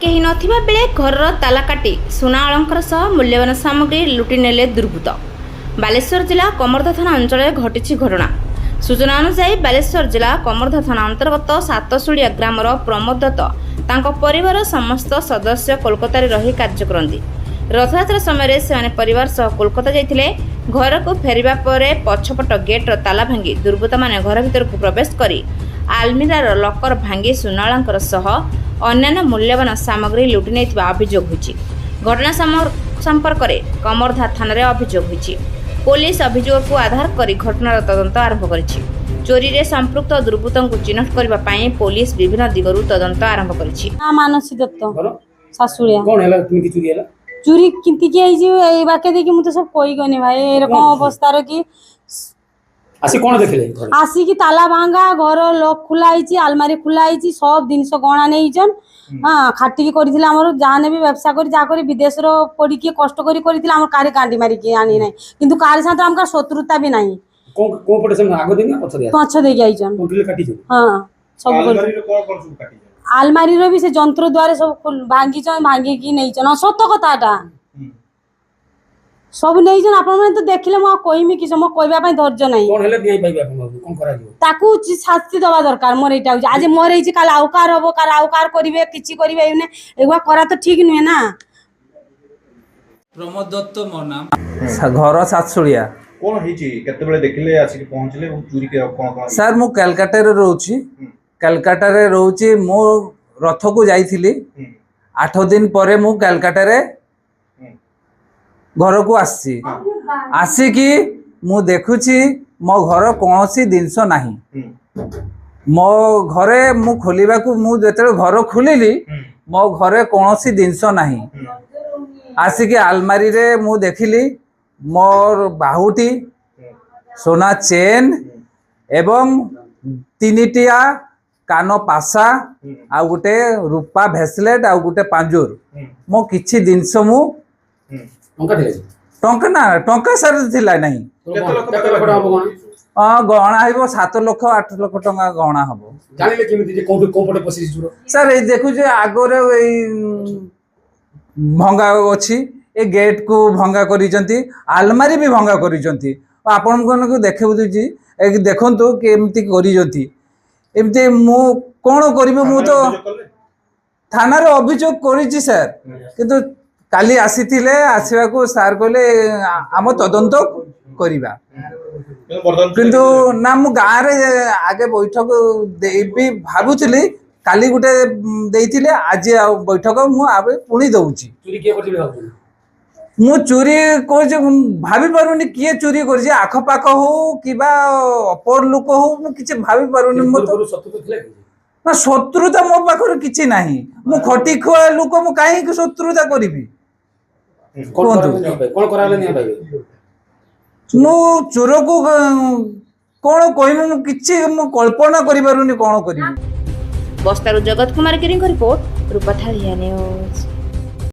केही नथिबा बेले घरर ताला काटी सुना अलंकार सह मूल्यवान सामग्री लुटि नेले दुर्बृत्त। बालेश्वर जिला कमरधा थाना अंचल घटी घटना। सूचना अनुसार बालेश्वर जिला कमरधा थाना अंतर्गत सातशुड़िया ग्रामर प्रमोद दत्त तांको परिवार समस्त सदस्य कोलकाता रही कार्य करती। रथयात्रा समय से परिवार सह कोलकाता जाइथिले। घर को फेरिबा परे पछपट गेट्र ताला भांगी दुर्बृत्त माने घर भीतर को प्रवेश करी आलमीरार लकर भांगी सुना अलंकार सह अन्य मूल्यवान सामग्री लुटि नेइथिबा अभियोग होइछि। घटना संपर्क में कमरधा थाना रे अभियोग होइछि। पुलिस अभियोग को आधार करी घटनार तदंत आरंभ करिछि। चोरी रे संपृक्त दुर्बृत्तों को चिन्हट करबा पई पुलिस विभिन्न दिगरु तदंत आरंभ करिछि। मानसी दत्त सासुड़िया कौन हैला किंती चोरी हैला चोरी किंती के आइ जे ए बाके देखि मु तो सब कोई गने भाई एरकम अवस्था रो कि आसी कोन देखले आसी की ताला भांगा घर लॉक खुला आइछि आलमारी खुला आइछि सब जिनिस गणा नेइछन। हां खाटी की करिथिला हमर जाने भी व्यवसाय करी जा करी विदेश रो पड़ी के कष्ट करी करिथिला हमर कारे कांडी मारी के आनी नै किंतु कार साथ हमका शत्रुता भी नाही। को पटे से आगो देनी पछ दे आइछन कोंटले काटी छ। हां सब आलमारी रो कोन सब काटी आलमारी रो भी से जंत्र द्वारा सब भांगी छ भांगी की नेइछन सत्य कथाटा सब नहीं जन आपण माने तो देखिले म कहिमी कि सम कहबा पई धैर्य नाही। कोन हेले दियै पाइबा कोन करा दियो ताकू शास्ति दवा दरकार मोर एटा आज मोर एछि काल आउकार हबो काल आउकार करिवे किछि करिवे एने एगवा करा तो ठीक नुहे ना। प्रमोद दत्त मोर नाम घर सातशुड़िया कोन हिची केते बेले देखिले आसी पहुंचले चोरी के कोन कोन सर मु कलकत्ता रे रहउची कलकत्ता रे रहउची मो रथ को जाईथिली 8 दिन परे मु कलकत्ता रे घर को आसी कि मु देखुची मो घर कौनसी जिनस नाही। मो घरे मु खोलिबा को मु जेते घर खोलिली मो घरे कौनसी जिनस नाही। आसी कि आलमारी रे मु देखिली मोर बाहुटी सोना चेन एवं 3टिया कान पासा आ गुटे रूपा भेसलेट आ गुटे पांजुर मो किछि जिनस मु टंका सर थिला नहीं। गहना हबो 7 लाख 8 लाख टंका गहना हबो जानिले केमिति जे कोन पटे पसी जुरो सर ए देखु जे आगोरे ए भंगा अछि ए गेट को भंगा करिसंती आलमारी भी भंगा करिसंती आपन को देखबु जी ए देखंतु केमिति करिसंती एमते मु कोन करबे मु तो थाना रे अभियोग करिछि सर किंतु काली आसीथिले आसीबा को सार कहले आम तदंत करिबा किंतु ना मु गाँ रे आगे बैठक देबी भाबुथिली काली गुटे देइथिले आज बैठक मु आबे पुणी दउची चोरी के करथिले भाबु मु चोरी कोज भाबी पारुनी किए चोरी करछि आख पाख हो किबा अपर लोक हो मु किछ भाबी पारुनी मु तो सत्य तो थिला ना शत्रुता मो पाखर किछ नाही मु खटी खुआ लोक मु काहे कि शत्रुता करिबी कोन कराले नै पाइबे मु चोर को कोन कहबे मु किछ मु कल्पना करि पारुनी कोन करिबी। बस्तारु जगत कुमार गिरी रिपोर्ट रूपथालिया न्यूज।